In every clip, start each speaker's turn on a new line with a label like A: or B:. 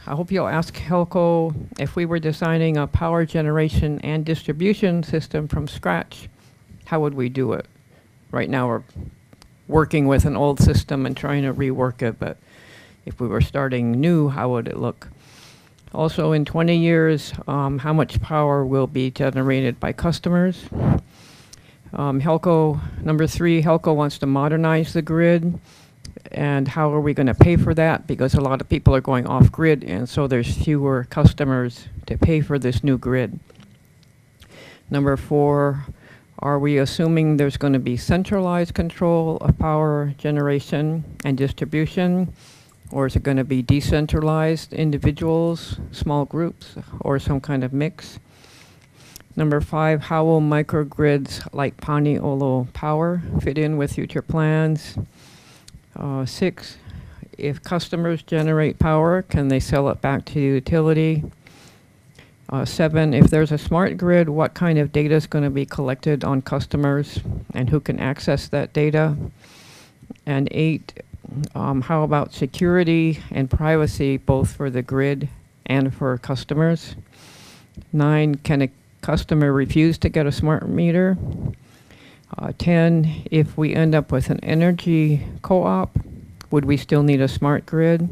A: I hope you'll ask HELCO if we were designing a power generation and distribution system from scratch, how would we do it? Right now we're working with an old system and trying to rework it, but if we were starting new, how would it look? Also, in 20 years, how much power will be generated by customers? HELCO, number 3, HELCO wants to modernize the grid. And how are we going to pay for that? Because a lot of people are going off grid, and so there's fewer customers to pay for this new grid. Number 4, are we assuming there's going to be centralized control of power generation and distribution? Or is it going to be decentralized individuals, small groups, or some kind of mix? Number 5, how will microgrids like Paniolo Power fit in with future plans? 6, if customers generate power, can they sell it back to the utility? 7, if there's a smart grid, what kind of data is going to be collected on customers and who can access that data? And 8, how about security and privacy, both for the grid and for customers? 9, can a customer refuse to get a smart meter? 10, if we end up with an energy co-op, would we still need a smart grid?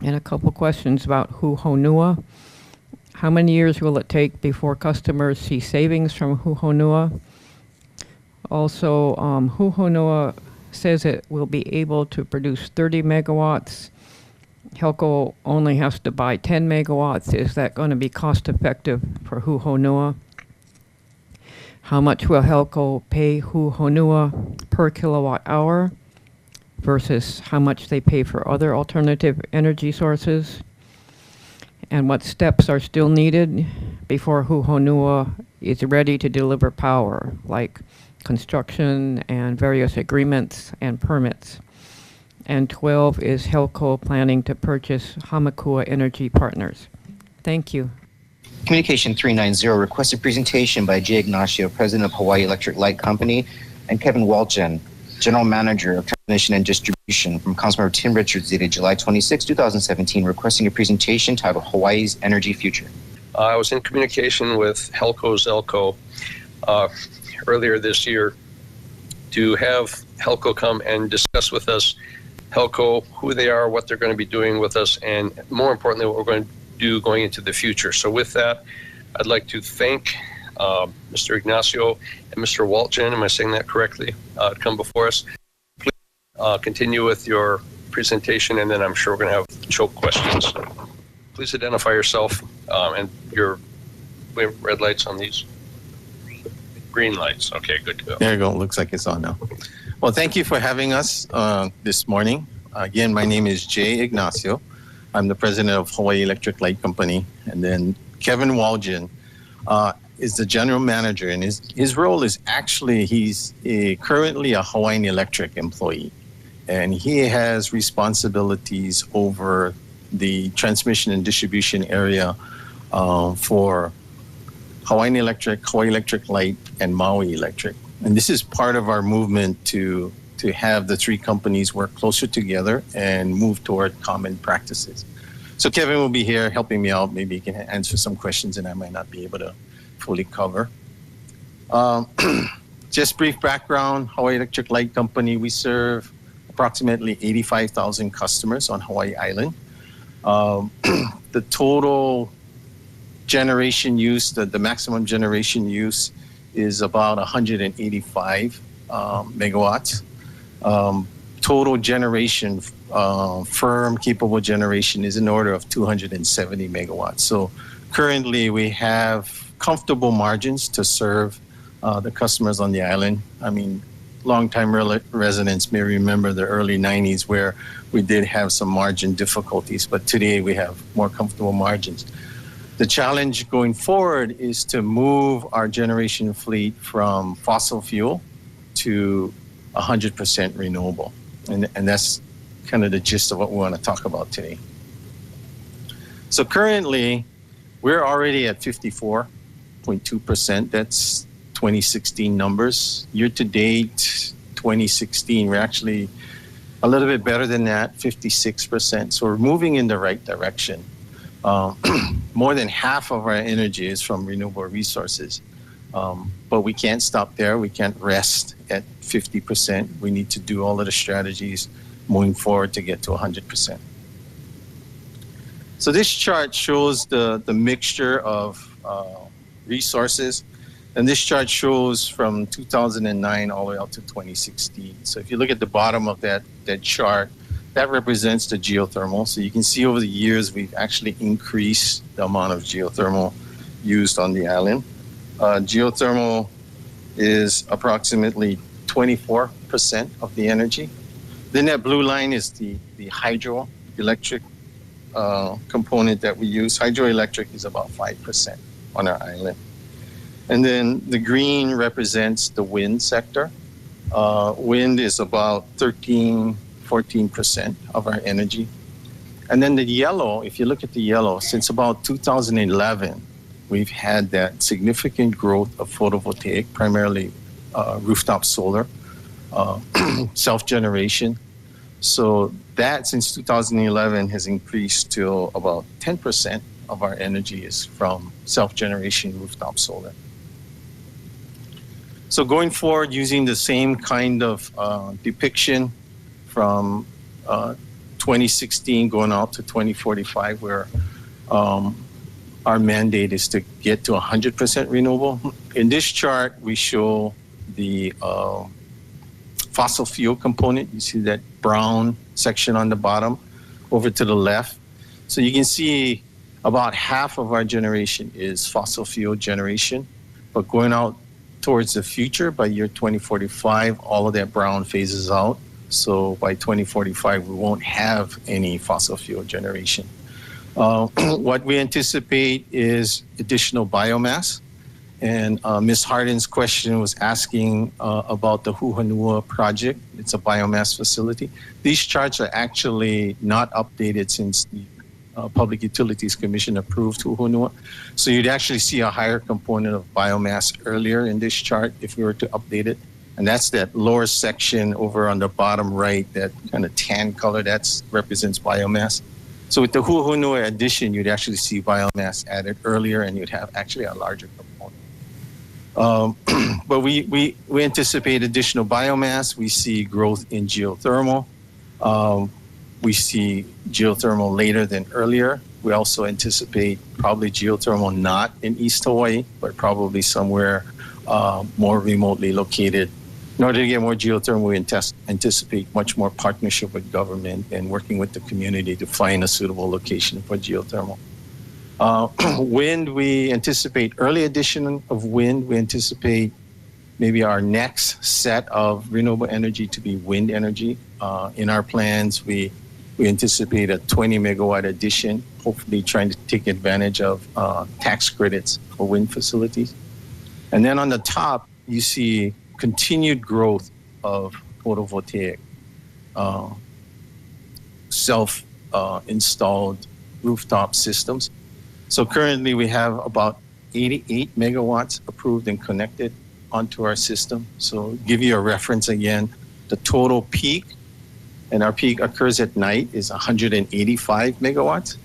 A: And a couple questions about Huhonua. How many years will it take before customers see savings from Huhonua? Also, Huhonua says it will be able to produce 30 megawatts. HELCO only has to buy 10 megawatts. Is that going to be cost effective for Huhonua? How much will HELCO pay Huhonua per kilowatt hour versus how much they pay for other alternative energy sources? And what steps are still needed before Huhonua is ready to deliver power, like construction and various agreements and permits? And 12, is HELCO planning to purchase Hamakua Energy Partners? Thank you.
B: Communication 390, requested presentation by Jay Ignacio, President of Hawaii Electric Light Company, and Kevin Walchen, General Manager of Transmission and Distribution, from Councilmember Tim Richards, dated July 26, 2017, requesting a presentation titled Hawaii's Energy Future.
C: I was in communication with HELCO Zelco earlier this year to have HELCO come and discuss with us HELCO, who they are, what they're going to be doing with us, and more importantly, what we're going to do going into the future. So with that, I'd like to thank Mr. Ignacio and Mr. Walchen, am I saying that correctly, come before us. Please continue with your presentation, and then I'm sure we're going to have choke questions. Please identify yourself and we have red lights on these. Green lights. Okay, good to go.
D: There you go. Looks like it's on now. Well, thank you for having us this morning. Again, my name is Jay Ignacio. I'm the president of Hawaii Electric Light Company. And then Kevin Walchen is the general manager. And his role is actually, he's currently a Hawaiian Electric employee. And he has responsibilities over the transmission and distribution area for Hawaiian Electric, Hawaii Electric Light, and Maui Electric. And this is part of our movement to have the three companies work closer together and move toward common practices. So Kevin will be here helping me out. Maybe he can answer some questions and I might not be able to fully cover. Just brief background, Hawaii Electric Light Company, we serve approximately 85,000 customers on Hawaii Island. The total generation use, the maximum generation use is about 185 megawatts. Total generation, firm capable generation is in order of 270 megawatts. So currently we have comfortable margins to serve the customers on the island. I mean, longtime residents may remember the early 90s where we did have some margin difficulties, but today we have more comfortable margins. The challenge going forward is to move our generation fleet from fossil fuel to 100% renewable. And that's kind of the gist of what we want to talk about today. So currently, we're already at 54.2%. That's 2016 numbers. Year to date, 2016, we're actually A little bit better than that, 56%. So we're moving in the right direction. More than half of our energy is from renewable resources. But we can't stop there. We can't rest at 50%. We need to do all of the strategies moving forward to get to 100%. So this chart shows the mixture of resources. And this chart shows from 2009 all the way up to 2016. So if you look at the bottom of that chart, that represents the geothermal. So you can see over the years, we've actually increased the amount of geothermal used on the island. Geothermal is approximately 24% of the energy. Then that blue line is the hydroelectric component that we use. Hydroelectric is about 5% on our island. And then the green represents the wind sector. Wind is about 14% of our energy. And then the yellow, if you look at the yellow, since about 2011, we've had that significant growth of photovoltaic, primarily rooftop solar, self-generation. So that since 2011 has increased to about 10% of our energy is from self-generation rooftop solar. So going forward, using the same kind of depiction from 2016 going out to 2045, where our mandate is to get to 100% renewable. In this chart, we show the fossil fuel component. You see that brown section on the bottom over to the left. So you can see about half of our generation is fossil fuel generation, but going out towards the future, by year 2045, all of that brown phases out. So by 2045, we won't have any fossil fuel generation. What we anticipate is additional biomass. And Ms. Hardin's question was asking about the Huhonua project. It's a biomass facility. These charts are actually not updated since the Public Utilities Commission approved Huhonua. So you'd actually see a higher component of biomass earlier in this chart if we were to update it. And that's that lower section over on the bottom right, that kind of tan color, that represents biomass. So with the Huhonua addition, you'd actually see biomass added earlier, and you'd have actually a larger component. But we anticipate additional biomass. We see growth in geothermal. We see geothermal later than earlier. We also anticipate probably geothermal not in East Hawaii, but probably somewhere more remotely located. In order to get more geothermal, we anticipate much more partnership with government and working with the community to find a suitable location for geothermal. Wind, we anticipate early addition of wind. We anticipate maybe our next set of renewable energy to be wind energy. In our plans, we anticipate a 20 megawatt addition, hopefully trying to take advantage of tax credits for wind facilities. And then on the top, you see continued growth of photovoltaic, self-installed rooftop systems. So currently we have about 88 megawatts approved and connected onto our system. So give you a reference again, the total peak, and our peak occurs at night, is 185 megawatts.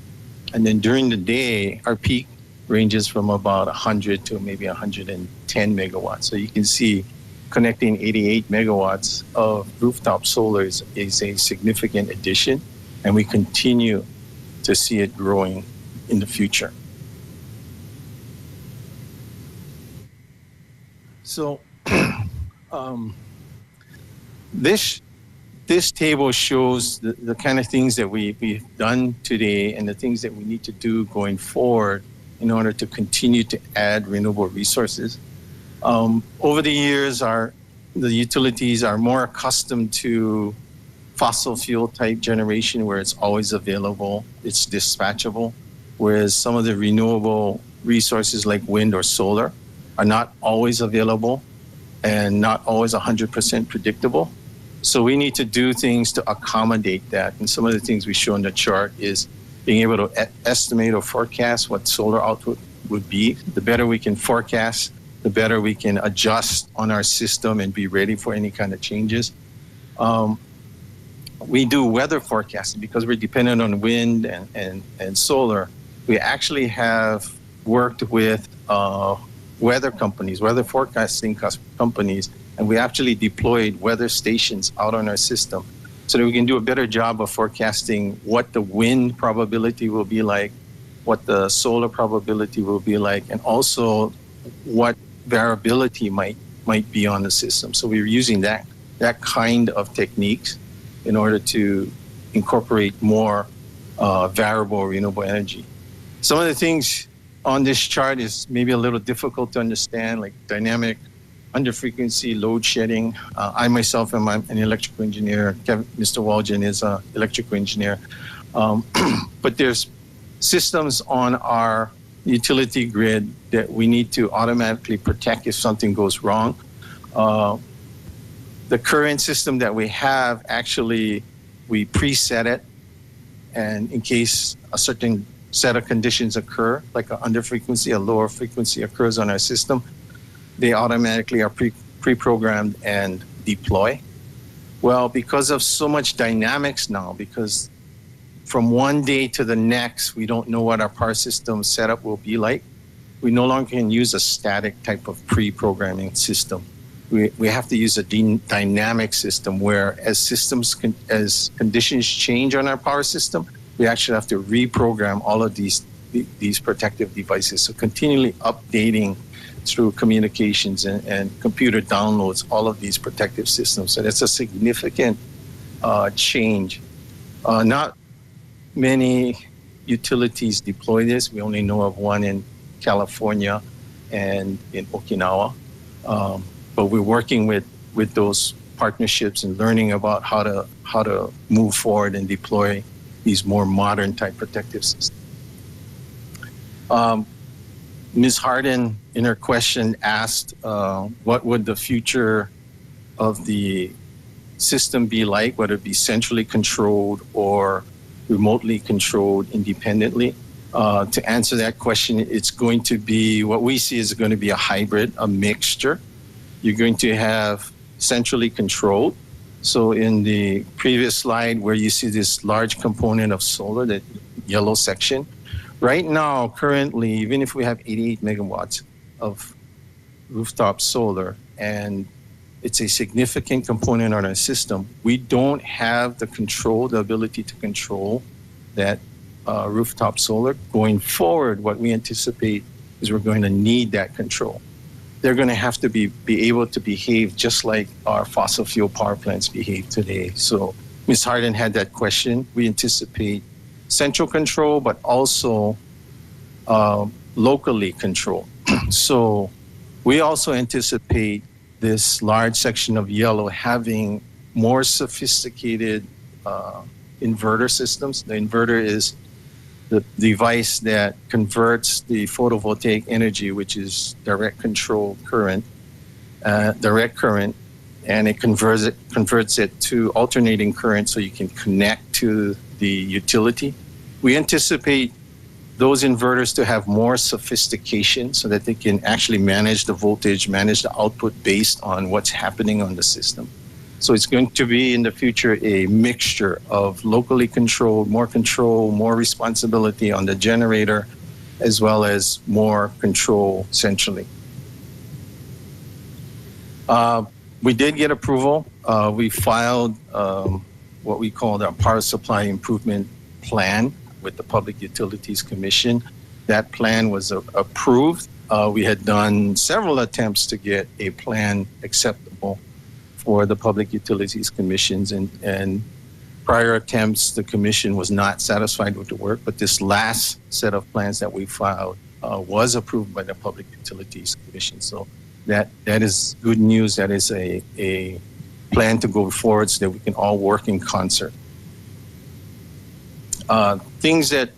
D: And then during the day, our peak ranges from about 100 to maybe 110 megawatts. So you can see connecting 88 megawatts of rooftop solar is a significant addition, and we continue to see it growing in the future. So this table shows the kind of things that we've done today and the things that we need to do going forward in order to continue to add renewable resources. Over the years, the utilities are more accustomed to fossil fuel type generation where it's always available, it's dispatchable, whereas some of the renewable resources like wind or solar are not always available and not always 100% predictable. So we need to do things to accommodate that. And some of the things we show in the chart is being able to estimate or forecast what solar output would be. The better we can forecast, the better we can adjust on our system and be ready for any kind of changes. we do weather forecasting because we're dependent on wind and solar. We actually have worked with weather companies, weather forecasting companies, and we actually deployed weather stations out on our system so that we can do a better job of forecasting what the wind probability will be like, what the solar probability will be like, and also what variability might be on the system. So we're using that kind of techniques in order to incorporate more variable renewable energy. Some of the things on this chart is maybe a little difficult to understand, like dynamic under-frequency load shedding. I myself am an electrical engineer. Mr. Walgen is an electrical engineer. But there's systems on our utility grid that we need to automatically protect if something goes wrong. The current system that we have, actually, we preset it, and in case a certain set of conditions occur, like an under frequency, a lower frequency occurs on our system, they automatically are pre-programmed and deploy. Well, because of so much dynamics now, because from one day to the next, we don't know what our power system setup will be like, we no longer can use a static type of pre-programming system. We have to use a dynamic system where as conditions change on our power system, we actually have to reprogram all of these protective devices. So continually updating through communications and computer downloads, all of these protective systems. So that's a significant change. Not many utilities deploy this. We only know of one in California and in Okinawa. But we're working with those partnerships and learning about how to move forward and deploy these more modern type protective systems. Ms. Harden, in her question, asked what would the future of the system be like, whether it be centrally controlled or remotely controlled independently. To answer that question, it's going to be, what we see is going to be a hybrid, a mixture. You're going to have centrally controlled. So in the previous slide where you see this large component of solar, that yellow section, right now, currently, even if we have 88 megawatts of rooftop solar, and it's a significant component on our system, we don't have the ability to control that rooftop solar. Going forward, what we anticipate is we're going to need that control. They're going to have to be able to behave just like our fossil fuel power plants behave today. So Ms. Harden had that question. We anticipate central control, but also locally controlled. So we also anticipate this large section of yellow having more sophisticated inverter systems. The inverter is the device that converts the photovoltaic energy, which is direct current, and it converts it to alternating current so you can connect to the utility. We anticipate those inverters to have more sophistication so that they can actually manage the voltage, manage the output based on what's happening on the system. So it's going to be in the future a mixture of locally controlled, more responsibility on the generator, as well as more control centrally. We did get approval. We filed what we called our Power Supply Improvement Plan with the Public Utilities Commission. That plan was approved. We had done several attempts to get a plan acceptable for the Public Utilities Commissions, and prior attempts, the commission was not satisfied with the work, but this last set of plans that we filed was approved by the Public Utilities Commission. So that is good news. That is a plan to go forward so that we can all work in concert. Things that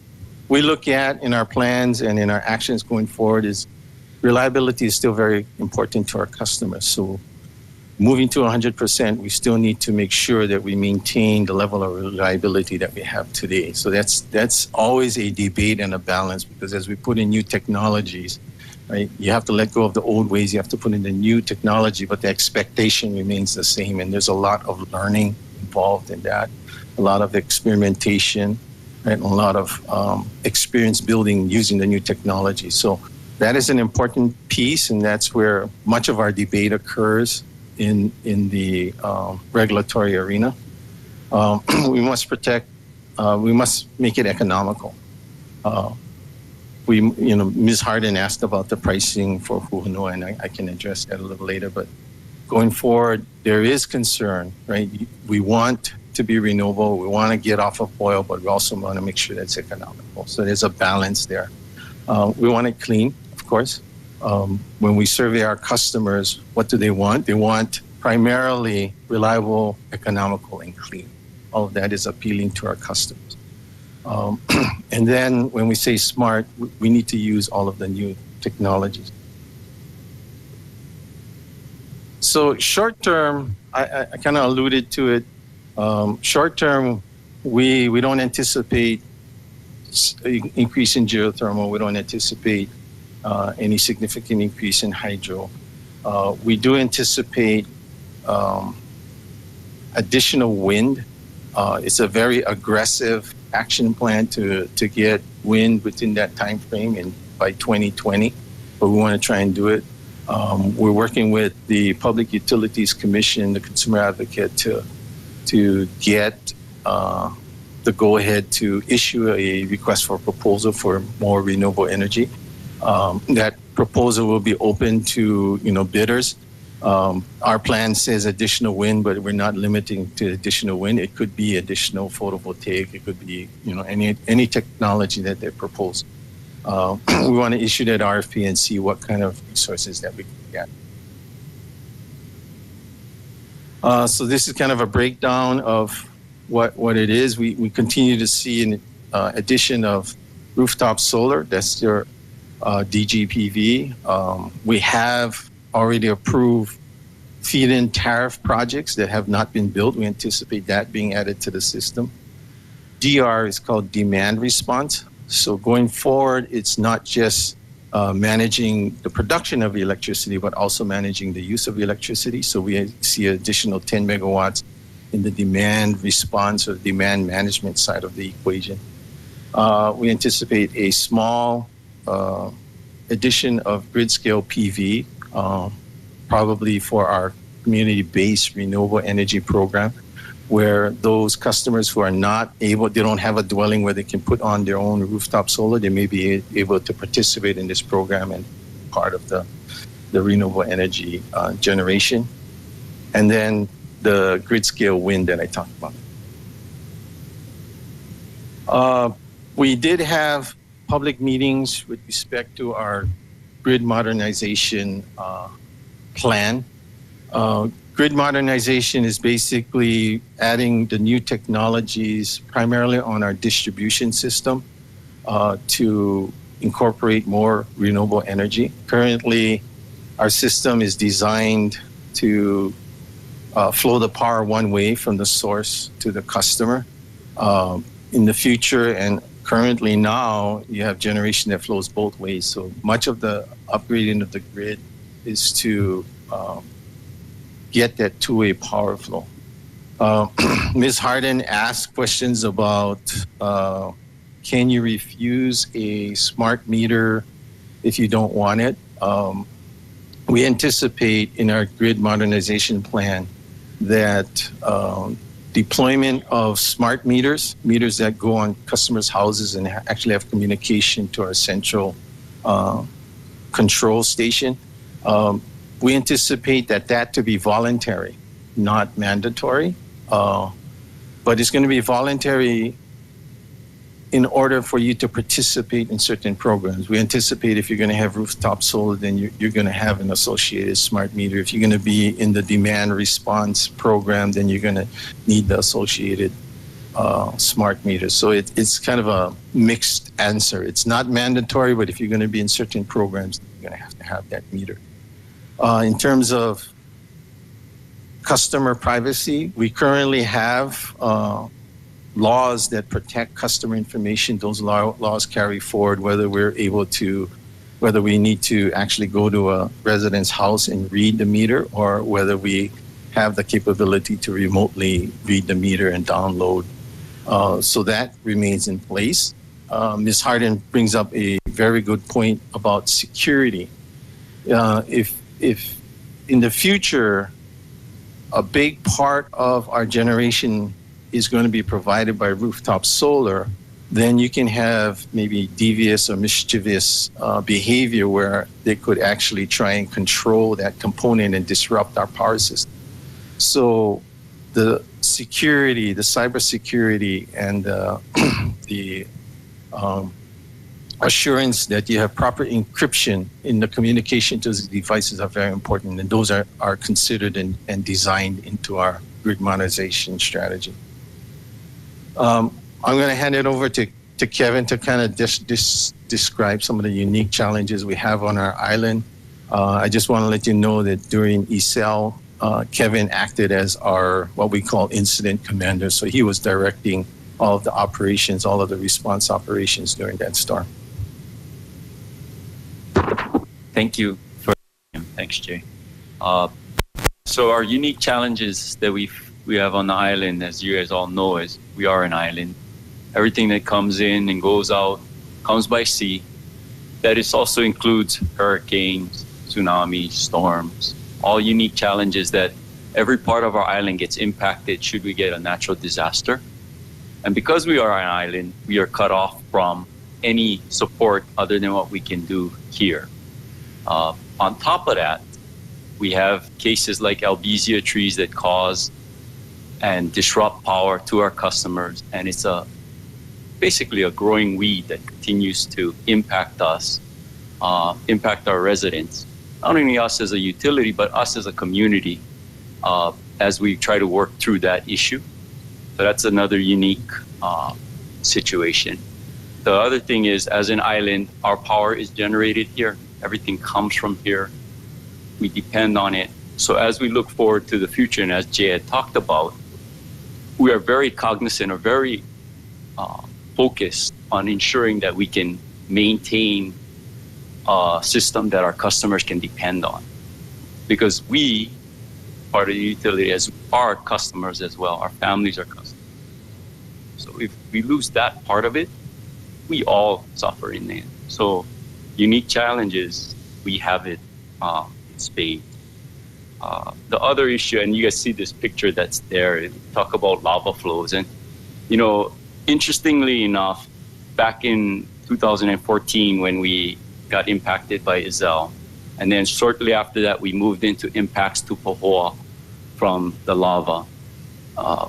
D: we look at in our plans and in our actions going forward is reliability is still very important to our customers. So moving to 100%, we still need to make sure that we maintain the level of reliability that we have today. So that's always a debate and a balance, because as we put in new technologies, right, you have to let go of the old ways, you have to put in the new technology, but the expectation remains the same. And there's a lot of learning involved in that. A lot of experimentation, right? A lot of experience building using the new technology. So that is an important piece, and that's where much of our debate occurs in the regulatory arena. We must protect. We must make it economical. Ms. Harden asked about the pricing for Fuhanoa, and I can address that a little later. But going forward, there is concern, right? We want to be renewable. We want to get off of oil, but we also want to make sure that's economical. So there's a balance there. We want it clean, of course. When we survey our customers, what do they want? They want primarily reliable, economical, and clean. All of that is appealing to our customers. And then when we say smart, we need to use all of the new technologies. So short term, I kind of alluded to it. Short term, we don't anticipate increase in geothermal. We don't anticipate any significant increase in hydro. We do anticipate additional wind. It's a very aggressive action plan to get wind within that time frame and by 2020, but we want to try and do it. We're working with the Public Utilities Commission, the Consumer Advocate, to get the go-ahead to issue a request for proposal for more renewable energy. That proposal will be open to bidders. Our plan says additional wind, but we're not limiting to additional wind. It could be additional photovoltaic. It could be any technology that they propose. We want to issue that RFP and see what kind of resources that we can get. So this is kind of a breakdown of what it is. We continue to see an addition of rooftop solar. That's your DGPV. We have already approved feed-in tariff projects that have not been built. We anticipate that being added to the system. DR is called demand response. So going forward, it's not just managing the production of electricity, but also managing the use of electricity. So we see additional 10 megawatts in the demand response or demand management side of the equation. We anticipate a small addition of grid-scale PV, probably for our community-based renewable energy program, where those customers who are not able, they don't have a dwelling where they can put on their own rooftop solar, they may be able to participate in this program and part of the renewable energy generation. And then the grid-scale wind that I talked about. We did have public meetings with respect to our grid modernization plan. Grid modernization is basically adding the new technologies primarily on our distribution system to incorporate more renewable energy. Currently, our system is designed to flow the power one way from the source to the customer. In the future and currently now, you have generation that flows both ways. So much of the upgrading of the grid is to get that two-way power flow. Ms. Harden asked questions about can you refuse a smart meter if you don't want it? We anticipate in our grid modernization plan that deployment of smart meters that go on customers' houses and actually have communication to our central control station. We anticipate that to be voluntary, not mandatory, but it's going to be voluntary in order for you to participate in certain programs. We anticipate if you're going to have rooftop solar, then you're going to have an associated smart meter. If you're going to be in the demand response program, then you're going to need the associated smart meter. So it's kind of a mixed answer. It's not mandatory, but if you're going to be in certain programs, you're going to have that meter. In terms of customer privacy, we currently have laws that protect customer information. Those laws carry forward whether we need to actually go to a resident's house and read the meter, or whether we have the capability to remotely read the meter and download. So that remains in place. Ms. Harden brings up a very good point about security. If in the future, a big part of our generation is going to be provided by rooftop solar, then you can have maybe devious or mischievous behavior where they could actually try and control that component and disrupt our power system. So the security, the cybersecurity, and the assurance that you have proper encryption in the communication to the devices are very important, and those are considered and designed into our grid modernization strategy. I'm going to hand it over to Kevin to kind of describe some of the unique challenges we have on our island. I just want to let you know that during ECEL, Kevin acted as our, what we call incident commander. So he was directing all of the operations, all of the response operations during that storm.
E: Thank you for thanks, Jay. So our unique challenges that we have on the island, as you guys all know, is we are an island. Everything that comes in and goes out comes by sea. That is also includes hurricanes, tsunamis, storms, all unique challenges that every part of our island gets impacted should we get a natural disaster. And because we are an island, we are cut off from any support other than what we can do here. On top of that, we have cases like albizia trees that cause and disrupt power to our customers. And it's basically a growing weed that continues to impact us, impact our residents. Not only us as a utility, but us as a community as we try to work through that issue. So that's another unique situation. The other thing is, as an island, our power is generated here. Everything comes from here. We depend on it. So as we look forward to the future, and as Jay had talked about, we are very cognizant or very focused on ensuring that we can maintain a system that our customers can depend on. Because we, part of the utility, as our customers as well, our families are customers. So if we lose that part of it, we all suffer in the end. So unique challenges, we have it in spades. The other issue, and you guys see this picture that's there, talk about lava flows. And, you know, interestingly enough, back in 2014 when we got impacted by Isel, and then shortly after that, we moved into impacts to Pahoa from the lava.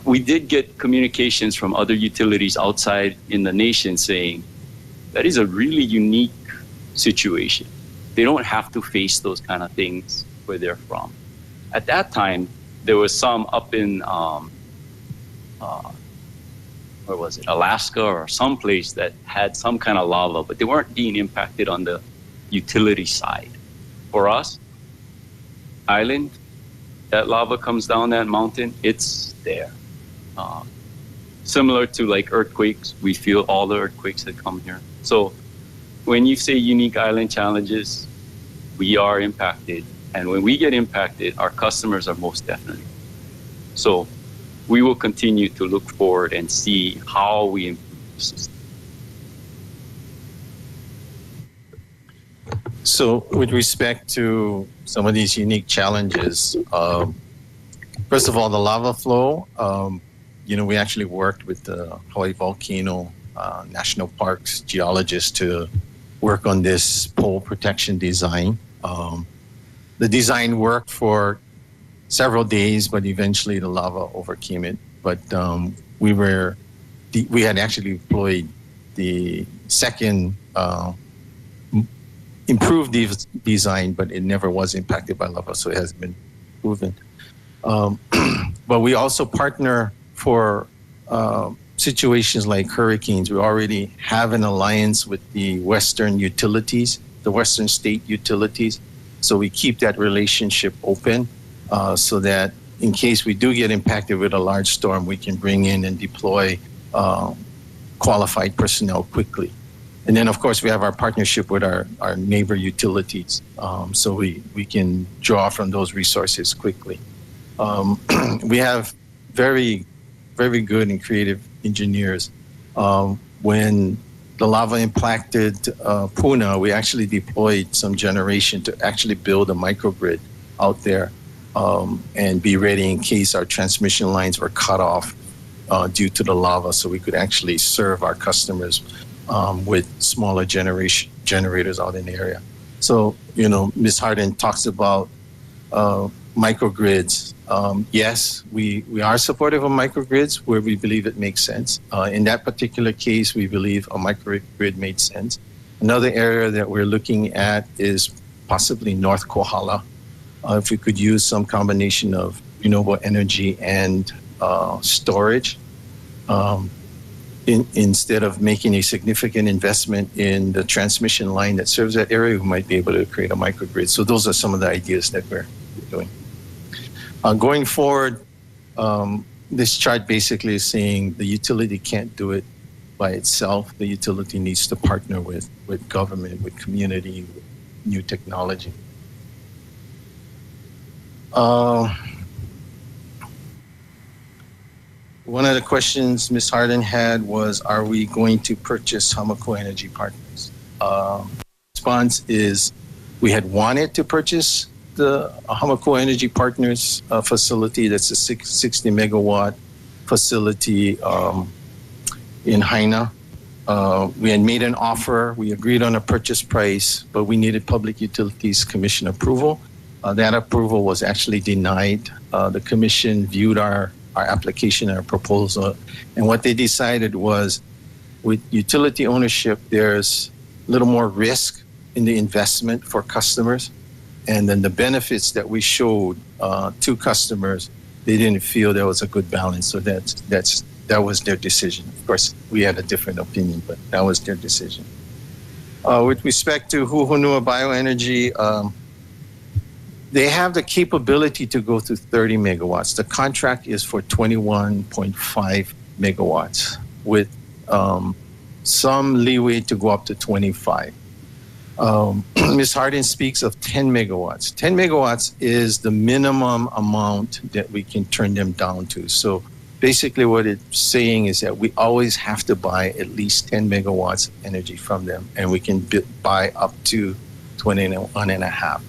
E: We did get communications from other utilities outside in the nation saying that is a really unique situation. They don't have to face those kind of things where they're from. At that time, there was some up in, where was it, Alaska or someplace that had some kind of lava, but they weren't being impacted on the utility side. For us, island, that lava comes down that mountain, it's there. Similar to like earthquakes, we feel all the earthquakes that come here. So when you say unique island challenges, we are impacted. And when we get impacted, our customers are most definitely. So we will continue to look forward and see how we improve the system.
D: So with respect to some of these unique challenges, first of all, the lava flow, you know, we actually worked with the Hawaii Volcano National Parks geologists to work on this pole protection design. The design worked for several days, but eventually the lava overcame it. But we had actually deployed the second improved design, but it never was impacted by lava, so it has been proven. But we also partner for situations like hurricanes. We already have an alliance with the Western utilities, the Western state utilities. So we keep that relationship open so that in case we do get impacted with a large storm, we can bring in and deploy qualified personnel quickly. And then, of course, we have our partnership with our neighbor utilities, so we can draw from those resources quickly. We have very, very good and creative engineers. When the lava impacted Puna, we actually deployed some generation to actually build a microgrid out there and be ready in case our transmission lines were cut off due to the lava, so we could actually serve our customers with smaller generators out in the area. So, Ms. Harden talks about microgrids. Yes, we are supportive of microgrids where we believe it makes sense. In that particular case, we believe a microgrid made sense. Another area that we're looking at is possibly North Kohala. If we could use some combination of renewable energy and storage, instead of making a significant investment in the transmission line that serves that area, we might be able to create a microgrid. So those are some of the ideas that we're doing. Going forward, this chart basically is saying the utility can't do it by itself. The utility needs to partner with government, with community, with new technology. One of the questions Ms. Harden had was, are we going to purchase HELCO Energy Partners? Response is, we had wanted to purchase the HELCO Energy Partners facility. That's a 60 megawatt facility in Haina. We had made an offer. We agreed on a purchase price, but we needed Public Utilities Commission approval. That approval was actually denied. The commission viewed our application, our proposal, and what they decided was, with utility ownership, there's a little more risk in the investment for customers, and then the benefits that we showed to customers, they didn't feel there was a good balance. So that was their decision. Of course, we had a different opinion, but that was their decision. With respect to Huhonua Bioenergy, they have the capability to go to 30 megawatts. The contract is for 21.5 megawatts with some leeway to go up to 25. Ms. Harden speaks of 10 megawatts. 10 megawatts is the minimum amount that we can turn them down to. So basically what it's saying is that we always have to buy at least 10 megawatts of energy from them, and we can buy up to 21 and a half.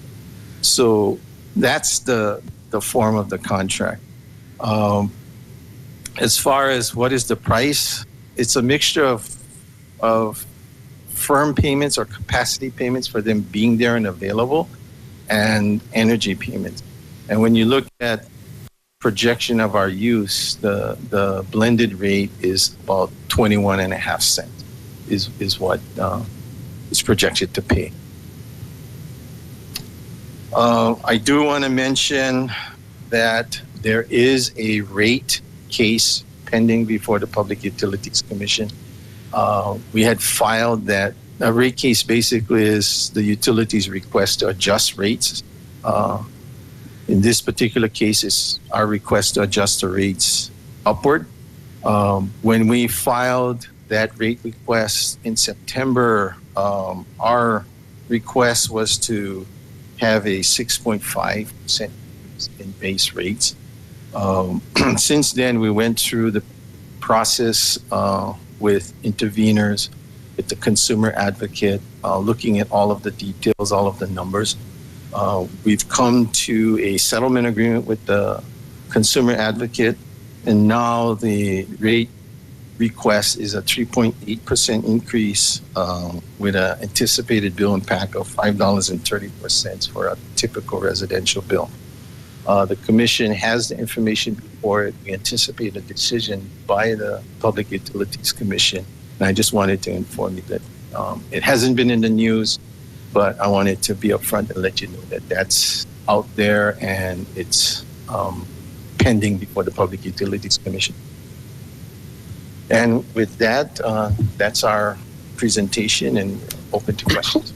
D: So that's the form of the contract. As far as what is the price, it's a mixture of firm payments or capacity payments for them being there and available, and energy payments. And when you look at projection of our use, the blended rate is about 21 and a half cents is what is projected to pay. I do want to mention that there is a rate case pending before the Public Utilities Commission. We had filed that. A rate case basically is the utilities request to adjust rates. In this particular case, it's our request to adjust the rates upward. When we filed that rate request in September, our request was to have a 6.5% in base rates. Since then, we went through the process with interveners, with the consumer advocate, looking at all of the details, all of the numbers. We've come to a settlement agreement with the consumer advocate, and now the rate request is a 3.8% increase with an anticipated bill impact of $5.34 for a typical residential bill. The commission has the information before it. We anticipate a decision by the Public Utilities Commission. And I just wanted to inform you that it hasn't been in the news, but I wanted to be upfront and let you know that that's out there and it's pending before the Public Utilities Commission. And with that, that's our presentation, and open to questions.